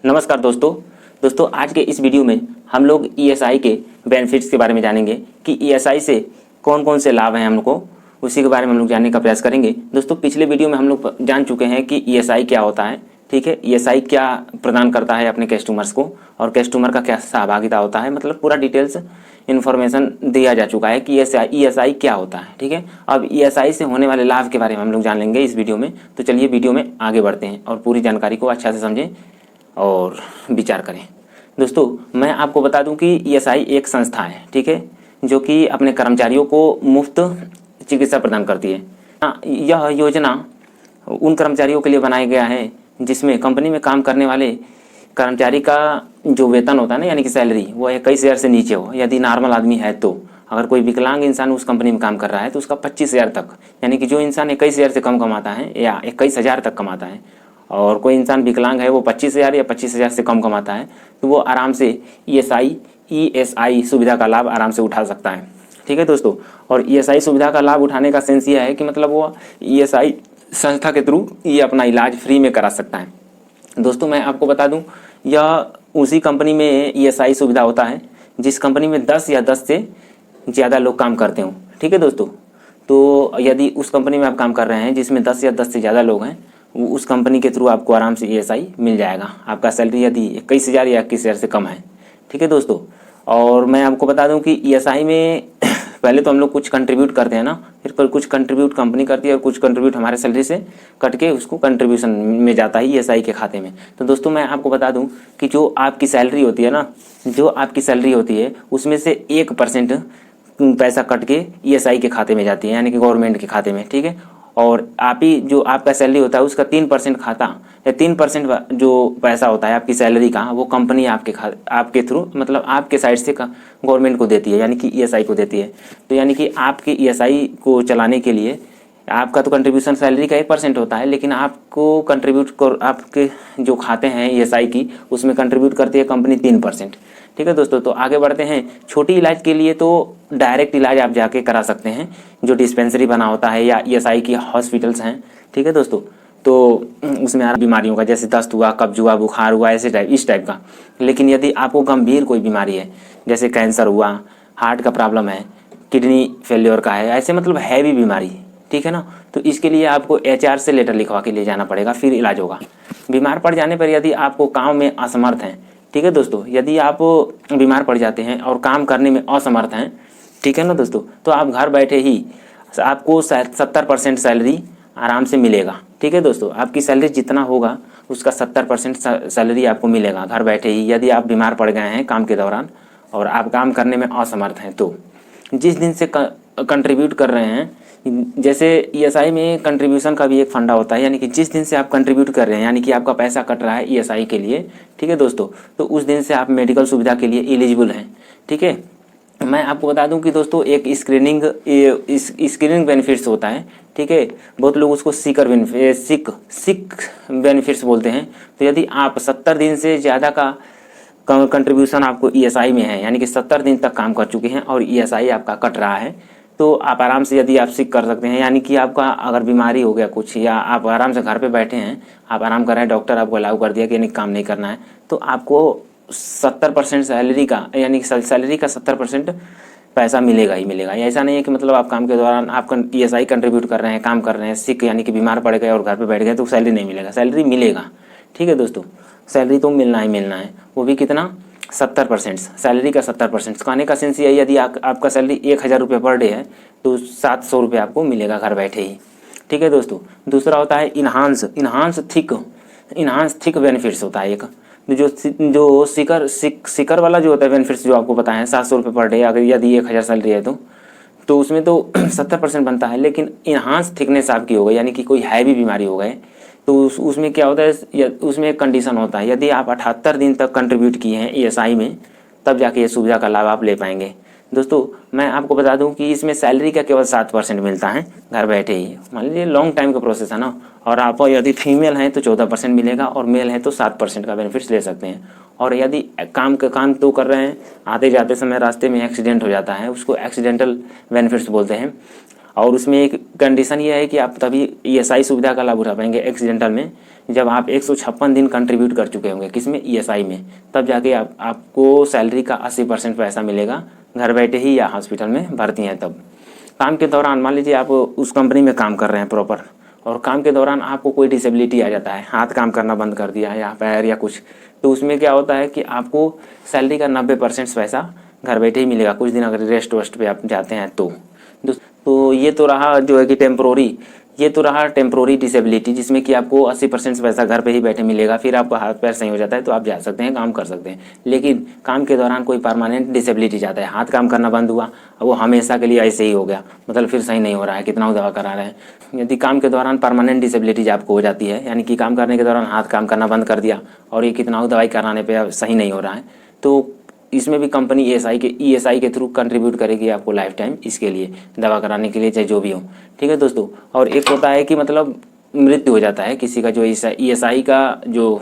नमस्कार दोस्तों आज के इस वीडियो में हम लोग ईएसआई के बेनिफिट्स के बारे में जानेंगे कि ईएसआई से कौन कौन से लाभ हैं हमको, उसी के बारे में हम लोग जानने का प्रयास करेंगे। दोस्तों पिछले वीडियो में हम लोग जान चुके हैं कि ईएसआई क्या होता है, ठीक है। ईएसआई क्या प्रदान करता है अपने कस्टमर्स को और कस्टमर का क्या सहभागिता होता है, मतलब पूरा डिटेल्स इन्फॉर्मेशन दिया जा चुका है कि ईएसआई क्या होता है, ठीक है। अब ईएसआई से होने वाले लाभ के बारे में हम लोग जान लेंगे इस वीडियो में। तो चलिए वीडियो में आगे बढ़ते हैं और पूरी जानकारी को अच्छा से समझें और विचार करें। दोस्तों मैं आपको बता दूं कि ईएसआई एक संस्था है, ठीक है, जो कि अपने कर्मचारियों को मुफ्त चिकित्सा प्रदान करती है। यह योजना उन कर्मचारियों के लिए बनाया गया है जिसमें कंपनी में काम करने वाले कर्मचारी का जो वेतन होता है ना, यानी कि सैलरी, वो 21,000 से नीचे हो। यदि नॉर्मल आदमी है तो, अगर कोई विकलांग इंसान उस कंपनी में काम कर रहा है तो उसका 25,000 तक, यानी कि जो इंसान 21,000 से कम कमाता है या 21,000 तक कमाता है और कोई इंसान विकलांग है वो 25,000 या 25,000 से कम कमाता है, तो वो आराम से ईएसआई सुविधा का लाभ आराम से उठा सकता है, ठीक है दोस्तों। और ईएसआई सुविधा का लाभ उठाने का सेंस यह है कि मतलब वो ईएसआई संस्था के थ्रू ये अपना इलाज फ्री में करा सकता है। दोस्तों मैं आपको बता दूं, यह उसी कंपनी में ईएसआई सुविधा होता है जिस कंपनी में 10 या 10 से ज़्यादा लोग काम करते हों, ठीक है दोस्तों। तो यदि उस कंपनी में आप काम कर रहे हैं जिसमें 10 या 10 से ज़्यादा लोग हैं, उस कंपनी के थ्रू आपको आराम से ईएसआई मिल जाएगा। आपका सैलरी यदि 21,000 या 21,000 से कम है, ठीक है दोस्तों। और मैं आपको बता दूं कि ईएसआई में पहले तो हम लोग कुछ कंट्रीब्यूट करते हैं ना, फिर कुछ कंट्रीब्यूट कंपनी करती है और कुछ कंट्रीब्यूट हमारे सैलरी से कट के उसको कंट्रीब्यूशन में जाता है ईएसआई के खाते में। तो दोस्तों मैं आपको बता दूं कि जो आपकी सैलरी होती है ना, जो आपकी सैलरी होती है उसमें से 1% पैसा कट के ईएसआई के खाते में जाती है, यानी कि गवर्नमेंट के खाते में, ठीक है। और आप ही जो आपका सैलरी होता है उसका 3% खाता या 3% जो पैसा होता है आपकी सैलरी का, वो कंपनी आपके थ्रू, मतलब आपके साइड से गवर्नमेंट को देती है, यानी कि ईएसआई को देती है। तो यानी कि आपके ईएसआई को चलाने के लिए आपका तो कंट्रीब्यूशन सैलरी का 1% होता है, लेकिन आपको आपके जो खाते हैं ईएसआई की, उसमें कंट्रीब्यूट करती है कंपनी 3%, ठीक है दोस्तों। तो आगे बढ़ते हैं। छोटी इलाज के लिए तो डायरेक्ट इलाज आप जाके करा सकते हैं, जो डिस्पेंसरी बना होता है या ईएसआई की हॉस्पिटल्स हैं, ठीक है दोस्तों। तो उसमें बीमारियों का, जैसे दस्त हुआ, कब्ज हुआ, बुखार हुआ, इस टाइप का। लेकिन यदि आपको गंभीर कोई बीमारी है, जैसे कैंसर हुआ, हार्ट का प्रॉब्लम है, किडनी फेल्योर का है, ऐसे मतलब हैवी बीमारी, ठीक है ना, तो इसके लिए आपको एचआर से लेटर लिखवा के ले जाना पड़ेगा, फिर इलाज होगा। बीमार पड़ जाने पर यदि आपको काम में असमर्थ हैं, ठीक है दोस्तों, यदि आप बीमार पड़ जाते हैं और काम करने में असमर्थ हैं, ठीक है ना दोस्तों, तो आप घर बैठे ही आपको 70% सैलरी आराम से मिलेगा, ठीक है दोस्तों। आपकी सैलरी जितना होगा उसका 70% सैलरी आपको मिलेगा घर बैठे ही, यदि आप बीमार पड़ गए हैं काम के दौरान और आप काम करने में असमर्थ हैं। तो जिस दिन से कंट्रीब्यूट कर रहे हैं, जैसे ईएसआई में कंट्रीब्यूशन का भी एक फंडा होता है, यानी कि जिस दिन से आप कंट्रीब्यूट कर रहे हैं, यानी कि आपका पैसा कट रहा है ईएसआई के लिए, ठीक है दोस्तों, तो उस दिन से आप मेडिकल सुविधा के लिए एलिजिबल हैं, ठीक है। मैं आपको बता दूं कि दोस्तों एक स्क्रीनिंग बेनिफिट्स होता है, ठीक है। बहुत लोग उसको सिक बेनिफिट्स बोलते हैं। तो यदि आप 70 दिन से ज़्यादा का कंट्रीब्यूशन आपको ईएसआई में है, यानी कि 70 दिन तक काम कर चुके हैं और ईएसआई आपका कट रहा है, तो आप आराम से यदि आप सिक कर सकते हैं, यानी कि आपका अगर बीमारी हो गया कुछ, या आप आराम से घर पे बैठे हैं, आप आराम कर रहे हैं, डॉक्टर आपको अलाउ कर दिया कि यानी काम नहीं करना है, तो आपको 70% सैलरी का, यानी कि सैलरी का 70% पैसा मिलेगा ही मिलेगा। ऐसा नहीं है कि मतलब आप काम के दौरान आप ईएसआई कंट्रीब्यूट कर रहे हैं, काम कर रहे हैं, सिक यानी कि बीमार पड़ गए और घर पे बैठ गए तो सैलरी नहीं मिलेगा। सैलरी मिलेगा, ठीक है दोस्तों, सैलरी तो मिलना ही मिलना है, वो भी कितना, 70%, सैलरी का 70%। कहने का सेंस यही, यदि आपका सैलरी 1,000 रुपये पर डे है तो 700 रुपये आपको मिलेगा घर बैठे ही, ठीक है दोस्तों। दूसरा होता है इन्हांस थिक बेनिफिट्स होता है एक, जो सिकर वाला जो होता है बेनिफिट्स, जो आपको पता है 700 रुपये पर डे, अगर यदि 1,000 सैलरी है तो उसमें तो 70% बनता है। लेकिन इन्हांस थिकनेस आपकी हो गई, यानी कि कोई हैवी बीमारी हो गए, तो उसमें क्या होता है, उसमें एक कंडीशन होता है, यदि आप 78 दिन तक कंट्रीब्यूट किए हैं ईएसआई में, तब जाके ये सुविधा का लाभ आप ले पाएंगे। दोस्तों मैं आपको बता दूं कि इसमें सैलरी का केवल 7% मिलता है घर बैठे ही। मान लीजिए लॉन्ग टाइम का प्रोसेस है ना, और आप यदि फीमेल हैं तो 14% मिलेगा और मेल है तो 7% का बेनिफिट्स ले सकते हैं। और यदि काम तो कर रहे हैं, आते जाते समय रास्ते में एक्सीडेंट हो जाता है, उसको एक्सीडेंटल बेनिफिट्स बोलते हैं। और उसमें एक कंडीशन ये है कि आप तभी ईएसआई सुविधा का लाभ उठा पाएंगे एक्सीडेंटल में जब आप 156 दिन कंट्रीब्यूट कर चुके होंगे, किसमें, ईएसआई में। तब जाके आपको सैलरी का 80% पैसा मिलेगा, घर बैठे ही या हॉस्पिटल में भर्ती हैं तब। काम के दौरान मान लीजिए आप उस कंपनी में काम कर रहे हैं प्रॉपर, और काम के दौरान आपको कोई डिसेबिलिटी आ जाता है, हाथ काम करना बंद कर दिया या पैर या कुछ, तो उसमें क्या होता है कि आपको सैलरी का 90% पैसा घर बैठे ही मिलेगा, कुछ दिन अगर रेस्ट वेस्ट पे आप जाते हैं तो ये तो रहा जो है कि टेम्प्रोरी डिसेबिलिटी, जिसमें कि आपको 80% पैसा घर पे ही बैठे मिलेगा। फिर आपका हाथ पैर सही हो जाता है तो आप जा सकते हैं, काम कर सकते हैं। लेकिन काम के दौरान कोई परमानेंट डिसेबिलिटी जाता है, हाथ काम करना बंद हुआ, वो हमेशा के लिए ऐसे ही हो गया, मतलब फिर सही नहीं हो रहा है, कितना दवा करा रहे हैं। यदि काम के दौरान परमानेंट डिसेबिलिटी आपको हो जाती है, यानी कि काम करने के दौरान हाथ काम करना बंद कर दिया और ये कितना दवाई कराने पर सही नहीं हो रहा है, तो इसमें भी कंपनी ईएसआई के थ्रू कंट्रीब्यूट करेगी आपको लाइफ टाइम, इसके लिए दवा कराने के लिए, चाहे जो भी हो। ठीक है दोस्तों। और एक होता है कि मतलब मृत्यु हो जाता है किसी का, जो ईएसआई का जो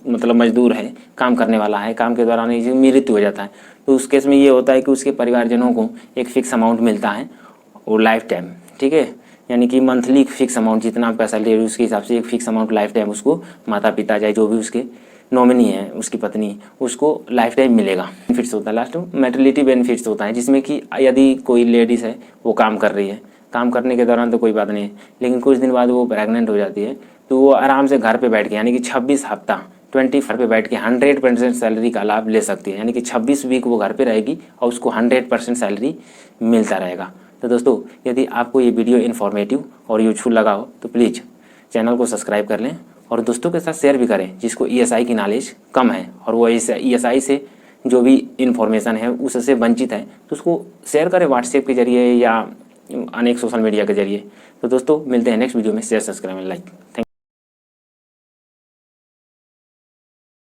मतलब मजदूर है, काम करने वाला है, काम के दौरान मृत्यु हो जाता है, तो उस केस में ये होता है कि उसके परिवारजनों को एक फिक्स अमाउंट मिलता है और लाइफ टाइम, ठीक है, यानी कि मंथली फिक्स अमाउंट, जितना आपका सैलरी है उसके हिसाब से एक फिक्स अमाउंट लाइफ टाइम उसको माता पिता चाहे जो भी उसके नॉमिनी है, उसकी पत्नी, उसको लाइफ टाइम मिलेगा। बेनिफिट्स होता है, लास्ट में मैटरनिटी बेनिफिट्स होता है, जिसमें कि यदि कोई लेडीज़ है वो काम कर रही है, काम करने के दौरान तो कोई बात नहीं है, लेकिन कुछ दिन बाद वो प्रेग्नेंट हो जाती है, तो वो आराम से घर पे बैठ के, यानी कि 26 हफ्ता 24 पे बैठ के 100% सैलरी का लाभ ले सकती है। यानी कि 26 वीक वो घर पे रहेगी और उसको 100% सैलरी मिलता रहेगा। तो दोस्तों, यदि आपको ये वीडियो इन्फॉर्मेटिव और यूजफुल लगा हो तो प्लीज़ चैनल को सब्सक्राइब कर लें और दोस्तों के साथ शेयर भी करें जिसको ईएसआई की नॉलेज कम है और वो ईएसआई से जो भी इन्फॉर्मेशन है उससे वंचित है, तो उसको शेयर करें व्हाट्सएप के जरिए या अनेक सोशल मीडिया के जरिए। तो दोस्तों, मिलते हैं नेक्स्ट वीडियो में। Share, subscribe, like. थैंक